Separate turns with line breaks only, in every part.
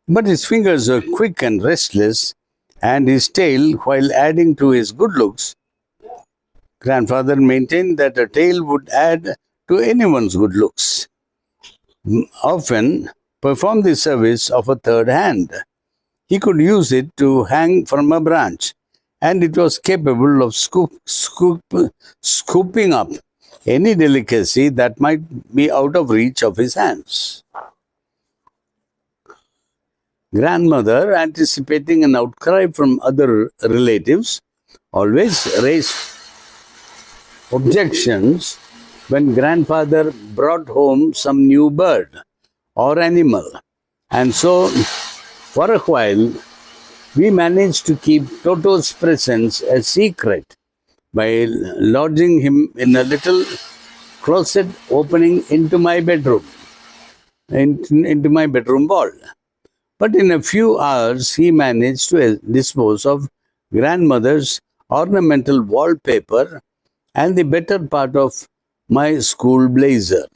But his fingers were quick and restless, and his tail, while adding to his good looks, grandfather maintained that a tail would add to anyone's good looks, often perform the service of a third hand. He could use it to hang from a branch, and it was capable of scooping up any delicacy that might be out of reach of his hands. Grandmother, anticipating an outcry from other relatives, always raised objections when grandfather brought home some new bird or animal. And so, for a while, we managed to keep Toto's presence a secret by lodging him in a little closet opening into my bedroom, into my bedroom wall. But in a few hours, he managed to dispose of grandmother's ornamental wallpaper and the better part of my school blazer.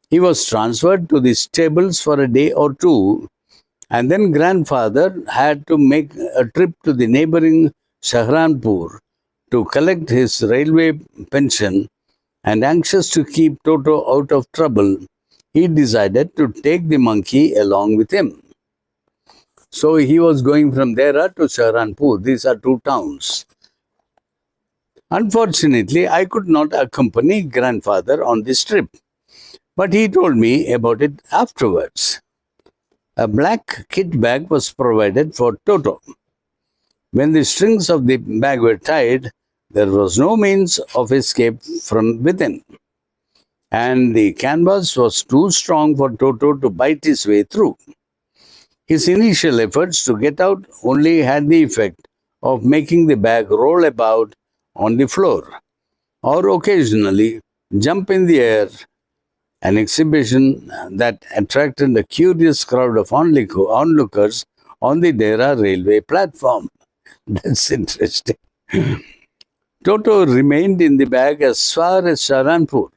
He was transferred to the stables for a day or two, and then grandfather had to make a trip to the neighboring Shahranpur to collect his railway pension, and anxious to keep Toto out of trouble, he decided to take the monkey along with him. So he was going from Dera to Shahranpur. These are two towns. Unfortunately, I could not accompany grandfather on this trip, but he told me about it afterwards. A black kit bag was provided for Toto. When the strings of the bag were tied, there was no means of escape from within, and the canvas was too strong for Toto to bite his way through. His initial efforts to get out only had the effect of making the bag roll about on the floor, or occasionally jump in the air, an exhibition that attracted a curious crowd of onlookers on the Dera railway platform. That's interesting. Toto remained in the bag as far as Shahranpur,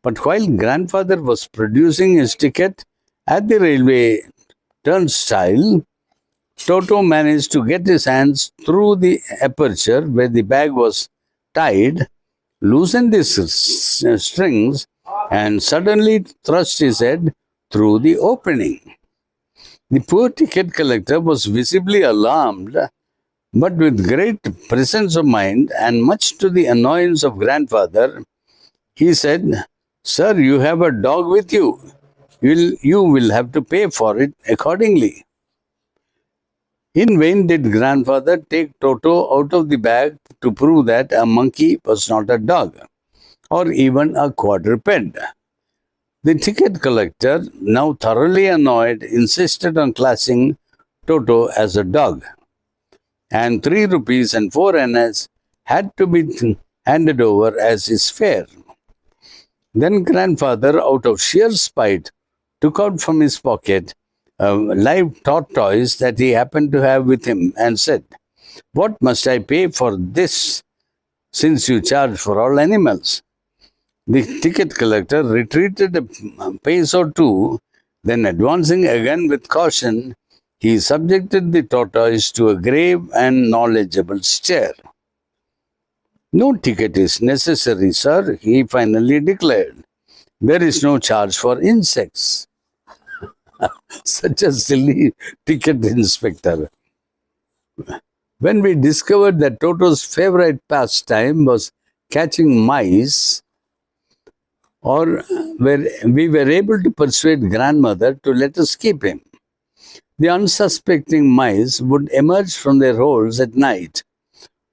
but while grandfather was producing his ticket at the railway turnstile, Toto managed to get his hands through the aperture where the bag was tied, loosened the strings, and suddenly thrust his head through the opening. The poor ticket collector was visibly alarmed, but with great presence of mind and much to the annoyance of grandfather, he said, "Sir, you have a dog with you. You will have to pay for it accordingly." In vain did grandfather take Toto out of the bag to prove that a monkey was not a dog, or even a quadruped. The ticket collector, now thoroughly annoyed, insisted on classing Toto as a dog, and 3 rupees and 4 annas had to be handed over as his fare. Then grandfather, out of sheer spite, took out from his pocket a live tortoise that he happened to have with him and said, "What must I pay for this, since you charge for all animals?" The ticket collector retreated a pace or two, then advancing again with caution, he subjected the tortoise to a grave and knowledgeable stare. "No ticket is necessary, sir," he finally declared. "There is no charge for insects." Such a silly ticket inspector. When we discovered that Toto's favorite pastime was catching mice, we were able to persuade grandmother to let us keep him. The unsuspecting mice would emerge from their holes at night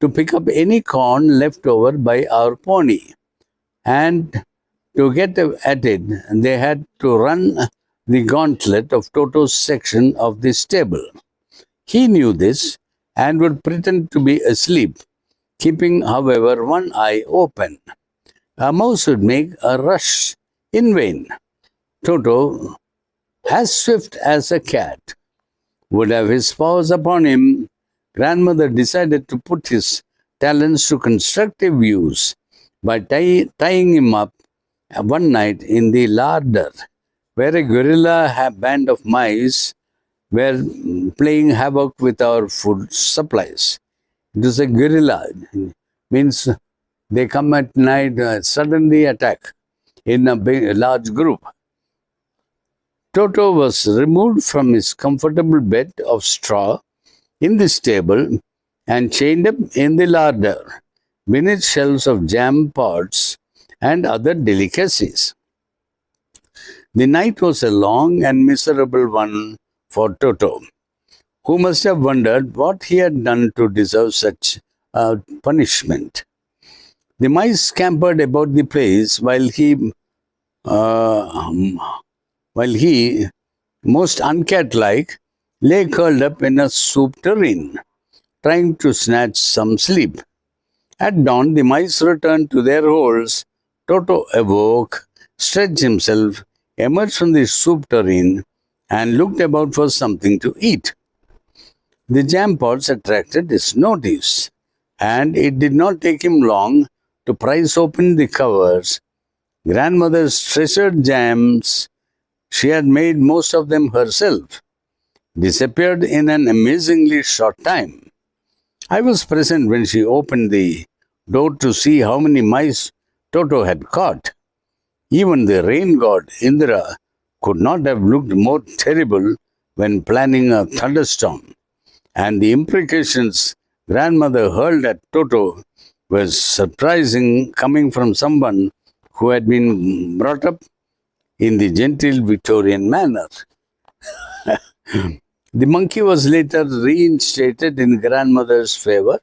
to pick up any corn left over by our pony, and to get at it, they had to run the gauntlet of Toto's section of the stable. He knew this and would pretend to be asleep, keeping, however, one eye open. A mouse would make a rush in vain. Toto, as swift as a cat, would have his paws upon him. Grandmother decided to put his talents to constructive use by tying him up one night in the larder, where a guerrilla band of mice were playing havoc with our food supplies. It was a guerrilla, means they come at night, suddenly attack in a large group. Toto was removed from his comfortable bed of straw in the stable and chained up in the larder beneath shelves of jam pots and other delicacies. The night was a long and miserable one for Toto, who must have wondered what he had done to deserve such punishment. The mice scampered about the place uh, most uncat-like, lay curled up in a soup tureen, trying to snatch some sleep. At dawn, the mice returned to their holes. Toto awoke, stretched himself, emerged from the soup tureen, and looked about for something to eat. The jam pots attracted his notice, and it did not take him long to prise open the covers. Grandmother's treasured jams, she had made most of them herself, disappeared in an amazingly short time. I was present when she opened the door to see how many mice Toto had caught. Even the rain god Indra could not have looked more terrible when planning a thunderstorm, and the imprecations grandmother hurled at Toto was surprising, coming from someone who had been brought up in the gentle Victorian manner. The monkey was later reinstated in grandmother's favor,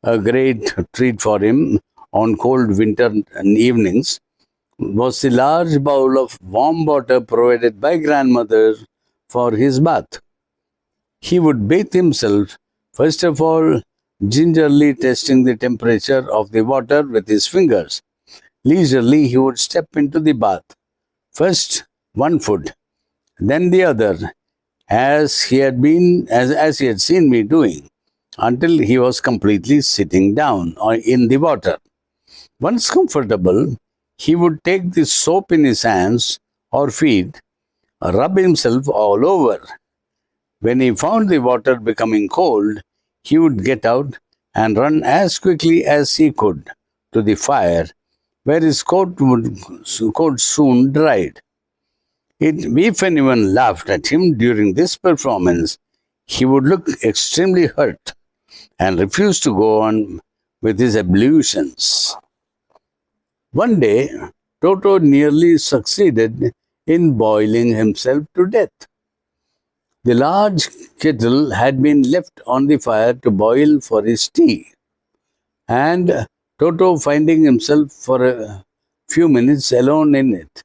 a great treat for him on cold winter evenings was the large bowl of warm water provided by grandmother for his bath. He would bathe himself, first of all, gingerly testing the temperature of the water with his fingers. Leisurely, he would step into the bath, first one foot, then the other, as he had seen me doing, until he was completely sitting down in the water. Once comfortable, he would take the soap in his hands or feet, rub himself all over. When he found the water becoming cold, he would get out and run as quickly as he could to the fire, where his coat soon dried. If anyone laughed at him during this performance, he would look extremely hurt and refuse to go on with his ablutions. One day, Toto nearly succeeded in boiling himself to death. The large kettle had been left on the fire to boil for his tea, and Toto, finding himself for a few minutes alone in it,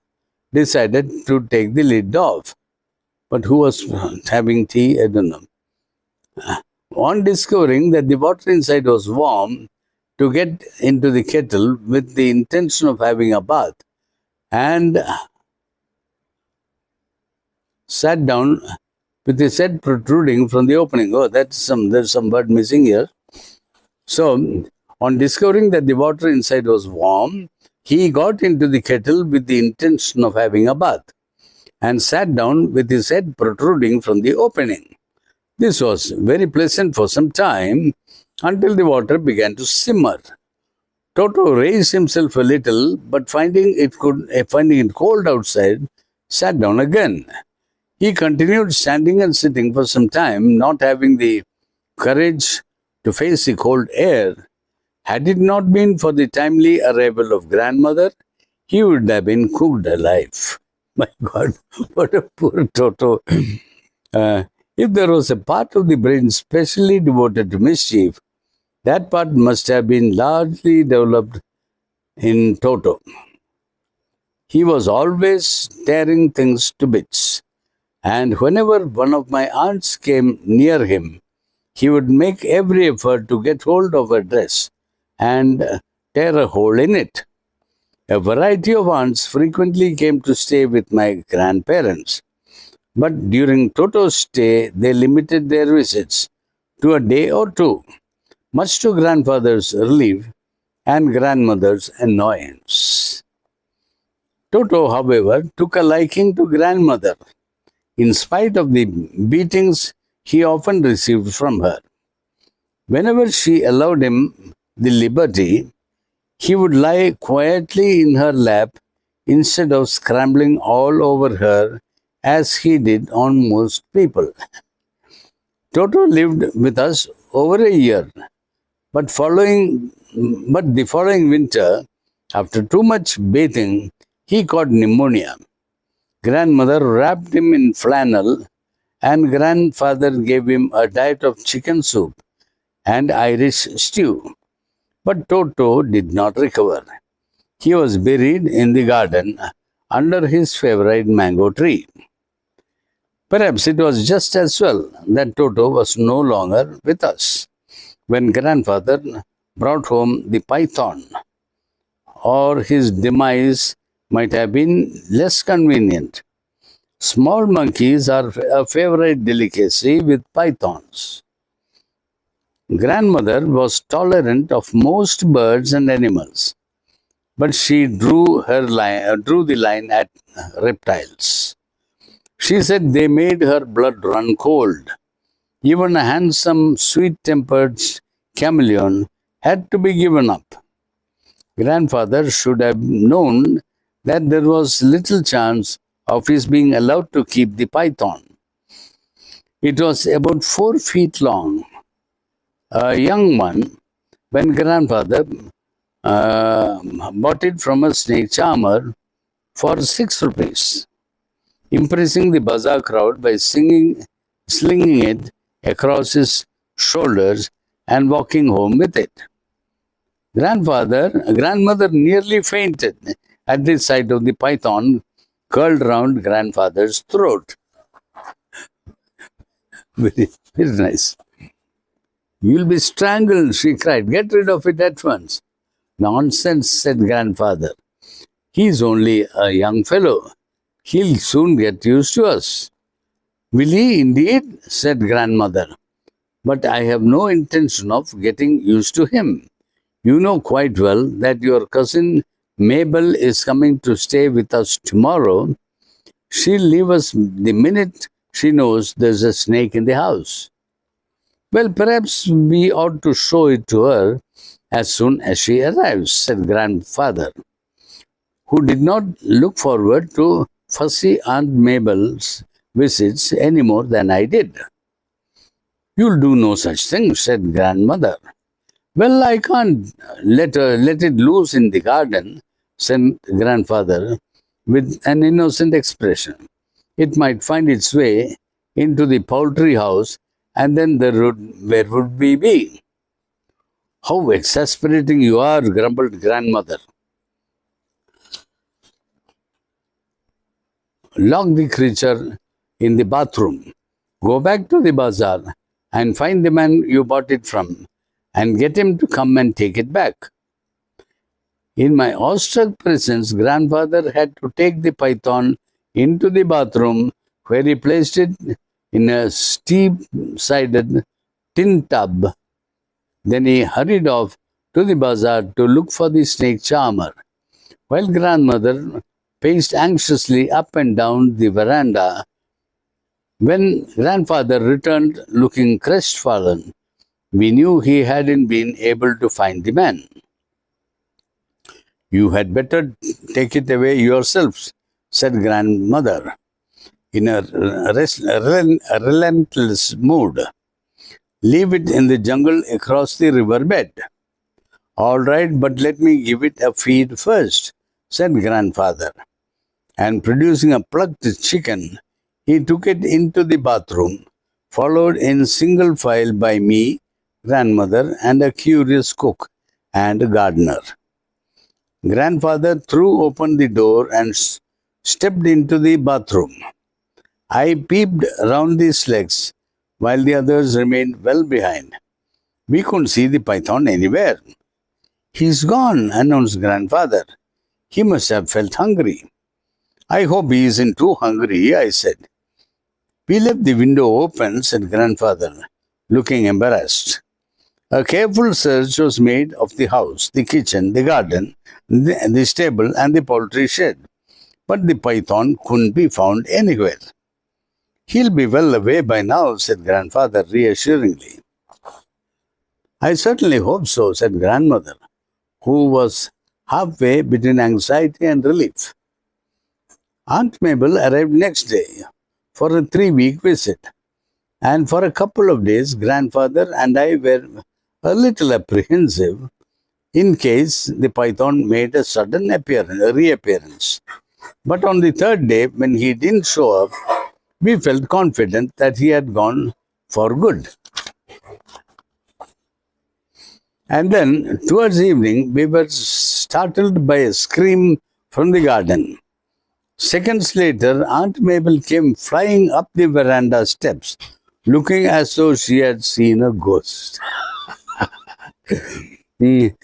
decided to take the lid off. But who was having tea? I don't know. On discovering that the water inside was warm, to get into the kettle with the intention of having a bath, and sat down with his head protruding from the opening. Oh, there's some word missing here. So, on discovering that the water inside was warm, he got into the kettle with the intention of having a bath, and sat down with his head protruding from the opening. This was very pleasant for some time, until the water began to simmer. Toto raised himself a little, but finding it cold outside, sat down again. He continued standing and sitting for some time, not having the courage to face the cold air. Had it not been for the timely arrival of grandmother, he would have been cooked alive. My God, what a poor Toto. If there was a part of the brain specially devoted to mischief, that part must have been largely developed in Toto. He was always tearing things to bits, and whenever one of my aunts came near him, he would make every effort to get hold of her dress and tear a hole in it. A variety of aunts frequently came to stay with my grandparents, but during Toto's stay, they limited their visits to a day or two, much to grandfather's relief and grandmother's annoyance. Toto, however, took a liking to grandmother, in spite of the beatings he often received from her. Whenever she allowed him the liberty, he would lie quietly in her lap instead of scrambling all over her as he did on most people. Toto lived with us over a year, but the following winter, after too much bathing, he caught pneumonia. Grandmother wrapped him in flannel, and grandfather gave him a diet of chicken soup and Irish stew. But Toto did not recover. He was buried in the garden under his favorite mango tree. Perhaps it was just as well that Toto was no longer with us when grandfather brought home the python, or his demise might have been less convenient. Small monkeys are a favorite delicacy with pythons. Grandmother was tolerant of most birds and animals, but she drew the line at reptiles. She said they made her blood run cold. Even a handsome, sweet-tempered chameleon had to be given up. Grandfather should have known that there was little chance of his being allowed to keep the python. It was about 4 feet long, a young one, when grandfather bought it from a snake charmer for 6 rupees, impressing the bazaar crowd by slinging it across his shoulders and walking home with it. Grandmother nearly fainted at the sight of the python curled round grandfather's throat. Very, very nice. "You'll be strangled," she cried. "Get rid of it at once." "Nonsense," said grandfather. "He's only a young fellow. He'll soon get used to us." "Will he indeed?" said grandmother. "But I have no intention of getting used to him. You know quite well that your cousin Mabel is coming to stay with us tomorrow. She'll leave us the minute she knows there's a snake in the house." "Well, perhaps we ought to show it to her as soon as she arrives," said grandfather, who did not look forward to fussy Aunt Mabel's visits any more than I did. "You'll do no such thing," said grandmother. "Well, I can't let it loose in the garden," said grandfather with an innocent expression. "It might find its way into the poultry house, and then where would we be?" "How exasperating you are," grumbled grandmother. "Lock the creature in the bathroom. Go back to the bazaar and find the man you bought it from, and get him to come and take it back." In my awestruck presence, grandfather had to take the python into the bathroom, where he placed it in a steep-sided tin tub. Then he hurried off to the bazaar to look for the snake charmer, while grandmother paced anxiously up and down the veranda. When grandfather returned looking crestfallen, we knew he hadn't been able to find the man. "You had better take it away yourselves," said grandmother in a relentless mood. "Leave it in the jungle across the riverbed." "All right, but let me give it a feed first," said grandfather. And producing a plucked chicken, he took it into the bathroom, followed in single file by me, grandmother, and a curious cook and gardener. Grandfather threw open the door and stepped into the bathroom. I peeped round the legs while the others remained well behind. We couldn't see the python anywhere. "He's gone," announced grandfather. "He must have felt hungry." "I hope he isn't too hungry," I said. "We left the window open," said grandfather, looking embarrassed. A careful search was made of the house, the kitchen, the garden, the stable, and the poultry shed. But the python couldn't be found anywhere. He'll be well away by now, said grandfather reassuringly. I certainly hope so, said grandmother, who was halfway between anxiety and relief. Aunt Mabel arrived next day for a 3-week visit, and for a couple of days grandfather and I were a little apprehensive in case the python made a sudden reappearance. But on the third day, when he didn't show up, we felt confident that he had gone for good. And then, towards evening, we were startled by a scream from the garden. Seconds later, Aunt Mabel came flying up the veranda steps, looking as though she had seen a ghost. In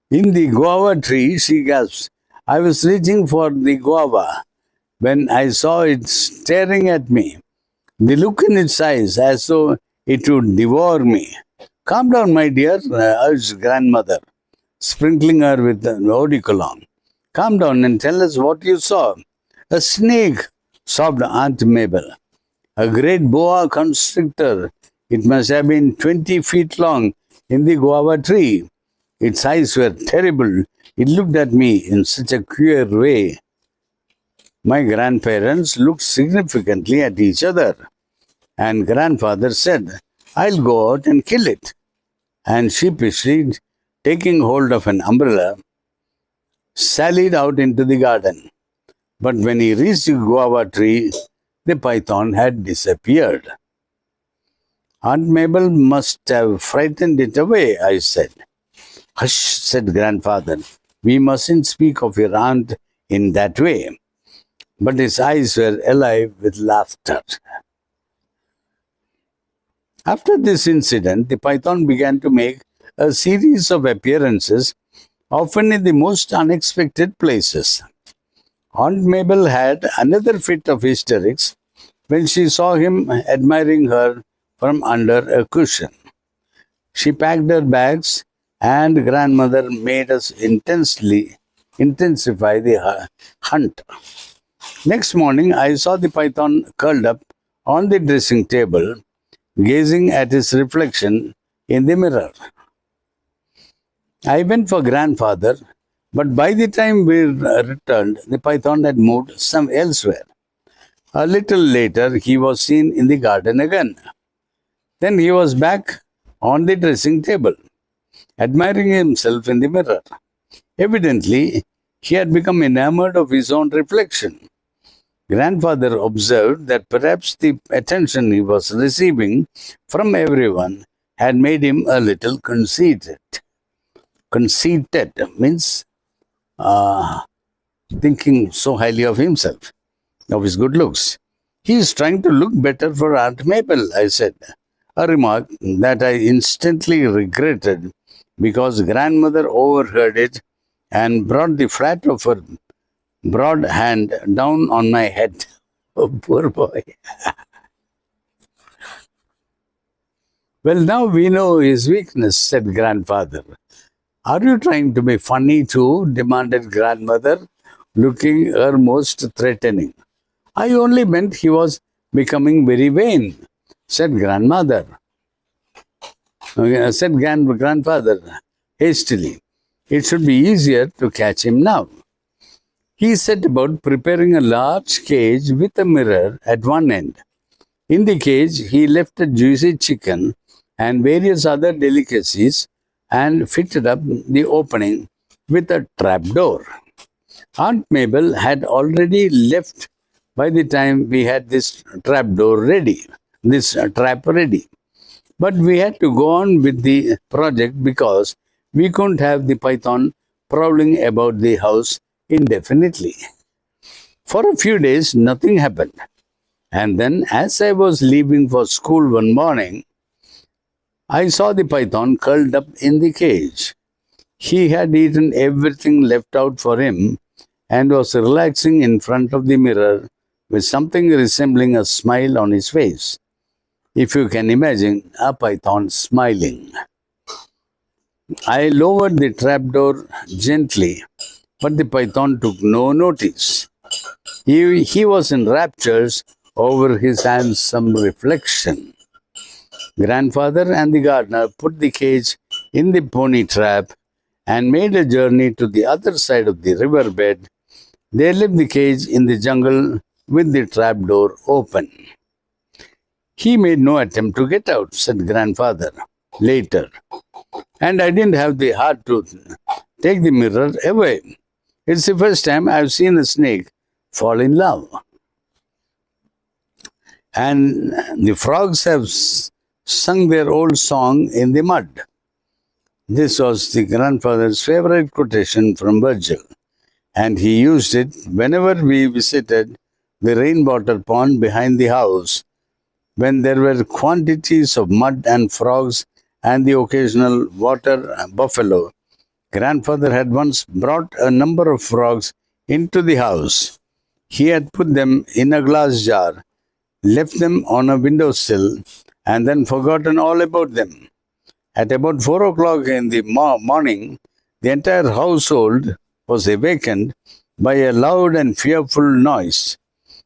the guava tree, she gasped. I was reaching for the guava when I saw it staring at me. The look in its eyes as though it would devour me. Calm down, my dear, urged grandmother, sprinkling her with eau de cologne. Calm down and tell us what you saw. A snake, sobbed Aunt Mabel. A great boa constrictor. It must have been 20 feet long in the guava tree. Its eyes were terrible. It looked at me in such a queer way. My grandparents looked significantly at each other, and grandfather said, I'll go out and kill it. And sheepishly, taking hold of an umbrella, sallied out into the garden. But when he reached the guava tree, the python had disappeared. Aunt Mabel must have frightened it away, I said. Hush, said grandfather. We mustn't speak of your aunt in that way. But his eyes were alive with laughter. After this incident, the python began to make a series of appearances, often in the most unexpected places. Aunt Mabel had another fit of hysterics when she saw him admiring her from under a cushion. She packed her bags, and grandmother made us intensify the hunt. Next morning, I saw the python curled up on the dressing table, gazing at his reflection in the mirror. I went for grandfather, but by the time we returned, the python had moved some elsewhere. A little later, he was seen in the garden again. Then he was back on the dressing table, admiring himself in the mirror. Evidently, he had become enamored of his own reflection. Grandfather observed that perhaps the attention he was receiving from everyone had made him a little conceited. Conceited means thinking so highly of himself, of his good looks. He is trying to look better for Aunt Mabel, I said, a remark that I instantly regretted because grandmother overheard it and brought the flat of her broad hand down on my head. Oh, poor boy. Well, now we know his weakness, said grandfather. Are you trying to be funny too? Demanded grandmother, looking her most threatening. I only meant he was becoming very vain, said grandmother. Said grandfather hastily. It should be easier to catch him now. He set about preparing a large cage with a mirror at one end. In the cage, he left a juicy chicken and various other delicacies and fitted up the opening with a trapdoor. Aunt Mabel had already left by the time we had this trap ready. But we had to go on with the project because we couldn't have the python prowling about the house indefinitely. For a few days, nothing happened. And then, as I was leaving for school one morning, I saw the python curled up in the cage. He had eaten everything left out for him and was relaxing in front of the mirror with something resembling a smile on his face. If you can imagine a python smiling. I lowered the trapdoor gently, but the python took no notice. He was in raptures over his handsome reflection. Grandfather and the gardener put the cage in the pony trap and made a journey to the other side of the riverbed. They left the cage in the jungle with the trap door open. He made no attempt to get out, said grandfather later, and I didn't have the heart to take the mirror away. It's the first time I've seen a snake fall in love. And the frogs have sung their old song in the mud. This was the grandfather's favorite quotation from Virgil, and he used it whenever we visited the rainwater pond behind the house, when there were quantities of mud and frogs and the occasional water buffalo. Grandfather had once brought a number of frogs into the house. He had put them in a glass jar, left them on a windowsill, and then forgotten all about them. At about 4 o'clock in the morning, the entire household was awakened by a loud and fearful noise,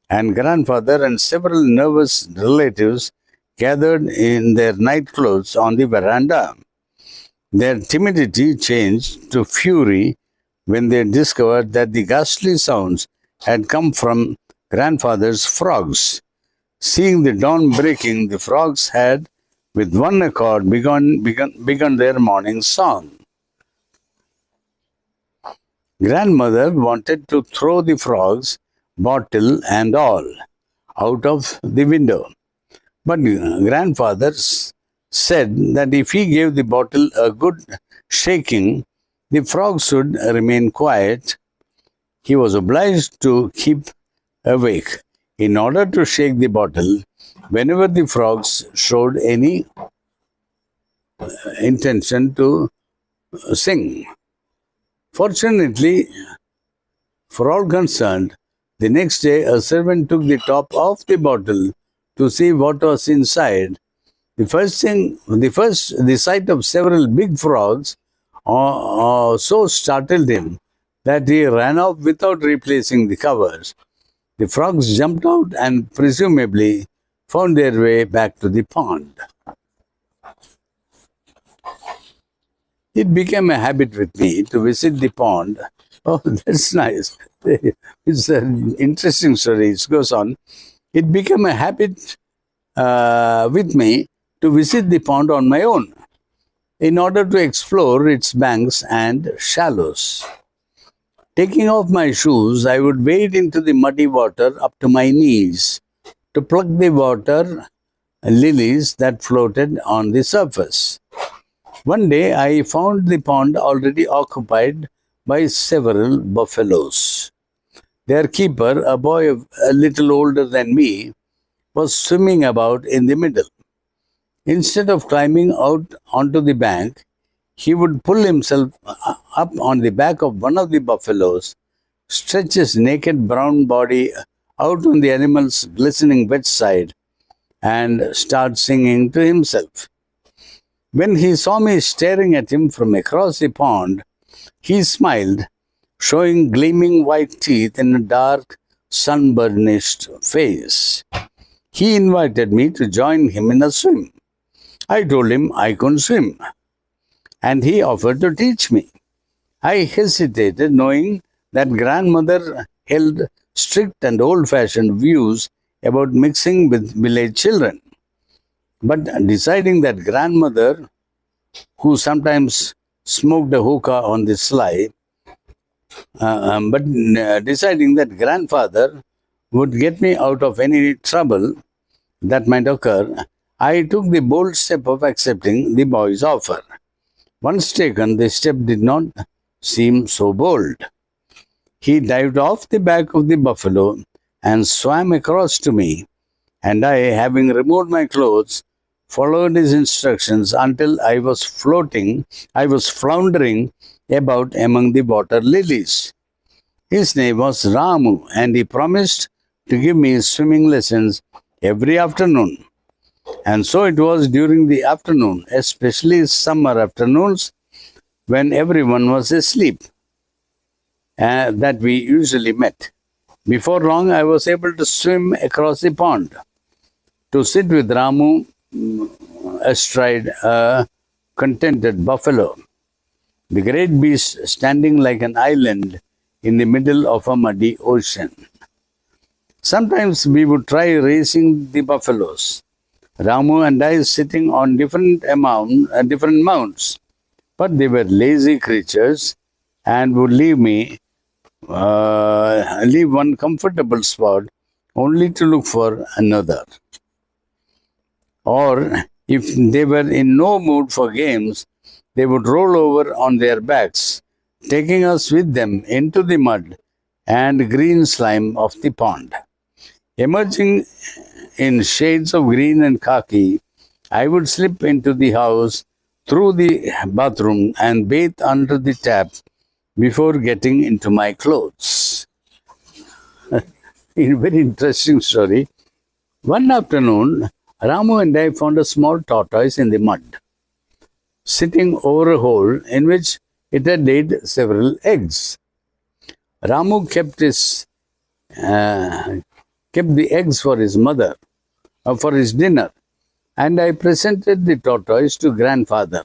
and grandfather and several nervous relatives gathered in their nightclothes on the veranda. Their timidity changed to fury when they discovered that the ghastly sounds had come from grandfather's frogs. Seeing the dawn breaking, the frogs had, with one accord, begun their morning song. Grandmother wanted to throw the frogs, bottle and all, out of the window. But grandfather said that if he gave the bottle a good shaking, the frogs would remain quiet. He was obliged to keep awake in order to shake the bottle whenever the frogs showed any intention to sing. Fortunately, for all concerned, the next day a servant took the top off the bottle to see what was inside. The sight of several big frogs so startled him that he ran off without replacing the covers. The frogs jumped out and presumably found their way back to the pond. It became a habit with me to visit the pond. Oh, that's nice. It's an interesting story. It goes on. It became a habit with me to visit the pond on my own in order to explore its banks and shallows. Taking off my shoes, I would wade into the muddy water up to my knees to pluck the water lilies that floated on the surface. One day, I found the pond already occupied by several buffaloes. Their keeper, a boy a little older than me, was swimming about in the middle. Instead of climbing out onto the bank, he would pull himself up on the back of one of the buffaloes, stretch his naked brown body out on the animal's glistening wet side, and start singing to himself. When he saw me staring at him from across the pond, he smiled, showing gleaming white teeth in a dark, sunburnished face. He invited me to join him in a swim. I told him I couldn't swim, and he offered to teach me. I hesitated, knowing that grandmother held strict and old-fashioned views about mixing with village children. But deciding that grandmother, who sometimes smoked a hookah on the sly, deciding that grandfather would get me out of any trouble that might occur, I took the bold step of accepting the boy's offer. Once taken, the step did not seem so bold. He dived off the back of the buffalo and swam across to me, and I, having removed my clothes, followed his instructions until I was floundering about among the water lilies. His name was Ramu, and he promised to give me swimming lessons every afternoon. And so it was during the afternoon, especially summer afternoons, when everyone was asleep, that we usually met. Before long, I was able to swim across the pond to sit with Ramu astride a contented buffalo, the great beast standing like an island in the middle of a muddy ocean. Sometimes we would try racing the buffaloes, Ramu and I sitting on different mounts, but they were lazy creatures and would leave one comfortable spot only to look for another. Or if they were in no mood for games, they would roll over on their backs, taking us with them into the mud and green slime of the pond. Emerging in shades of green and khaki, I would slip into the house through the bathroom and bathe under the tap before getting into my clothes. A very interesting story. One afternoon, Ramu and I found a small tortoise in the mud, sitting over a hole in which it had laid several eggs. Ramu kept the eggs for his mother, for his dinner, and I presented the tortoise to grandfather.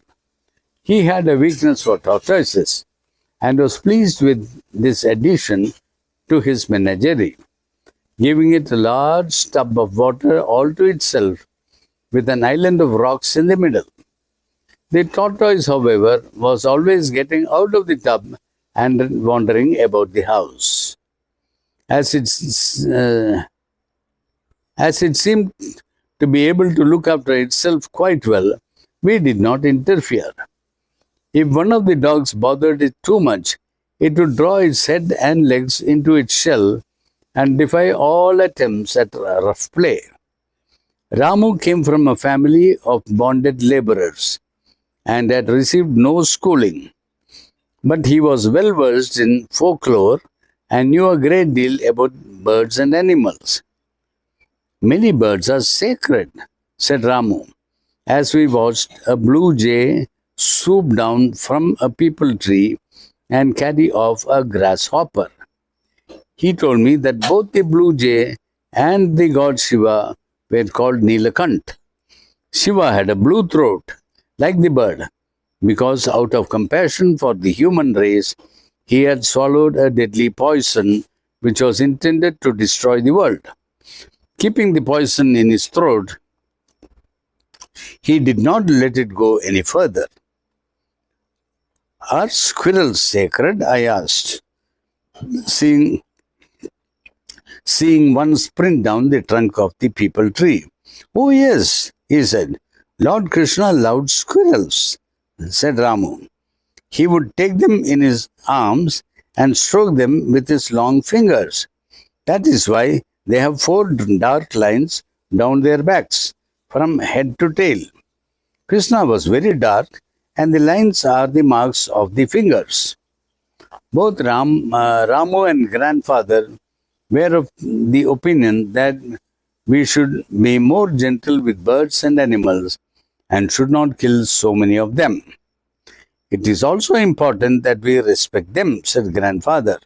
He had a weakness for tortoises and was pleased with this addition to his menagerie, giving it a large tub of water all to itself with an island of rocks in the middle. The tortoise, however, was always getting out of the tub and wandering about the house. As it seemed to be able to look after itself quite well, we did not interfere. If one of the dogs bothered it too much, it would draw its head and legs into its shell and defy all attempts at rough play. Ramu came from a family of bonded laborers and had received no schooling, but he was well versed in folklore and knew a great deal about birds and animals. Many birds are sacred, said Ramu, as we watched a blue jay swoop down from a peepal tree and carry off a grasshopper. He told me that both the blue jay and the god Shiva were called Nilakant. Shiva had a blue throat, like the bird, because out of compassion for the human race, he had swallowed a deadly poison which was intended to destroy the world. Keeping the poison in his throat, he did not let it go any further. Are squirrels sacred? I asked, seeing one sprint down the trunk of the peepal tree. Oh yes, he said. Lord Krishna loved squirrels, said Ramu. He would take them in his arms and stroke them with his long fingers. That is why they have 4 dark lines down their backs, from head to tail. Krishna was very dark, and the lines are the marks of the fingers. Both Ramu and grandfather were of the opinion that we should be more gentle with birds and animals and should not kill so many of them. It is also important that we respect them, said grandfather.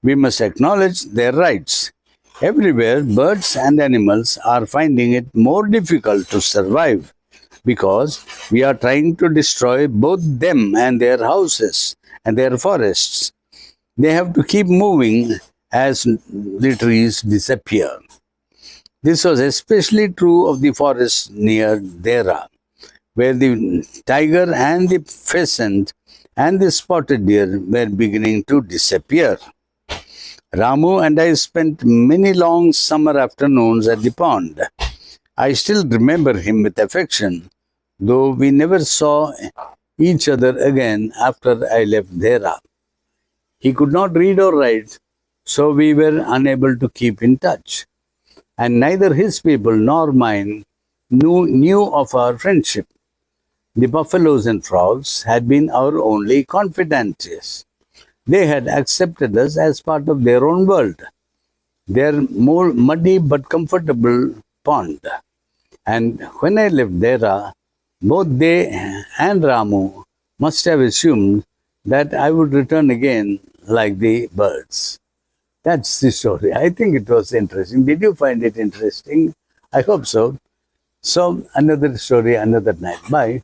We must acknowledge their rights. Everywhere, birds and animals are finding it more difficult to survive because we are trying to destroy both them and their houses and their forests. They have to keep moving as the trees disappear. This was especially true of the forest near Dera, where the tiger and the pheasant and the spotted deer were beginning to disappear. Ramu and I spent many long summer afternoons at the pond. I still remember him with affection, though we never saw each other again after I left Dera. He could not read or write, so we were unable to keep in touch. And neither his people nor mine knew of our friendship. The buffaloes and frogs had been our only confidantes. They had accepted us as part of their own world, their more muddy but comfortable pond. And when I left Dera, both they and Ramu must have assumed that I would return again like the birds. That's the story. I think it was interesting. Did you find it interesting? I hope so. So, another story, another night. Bye.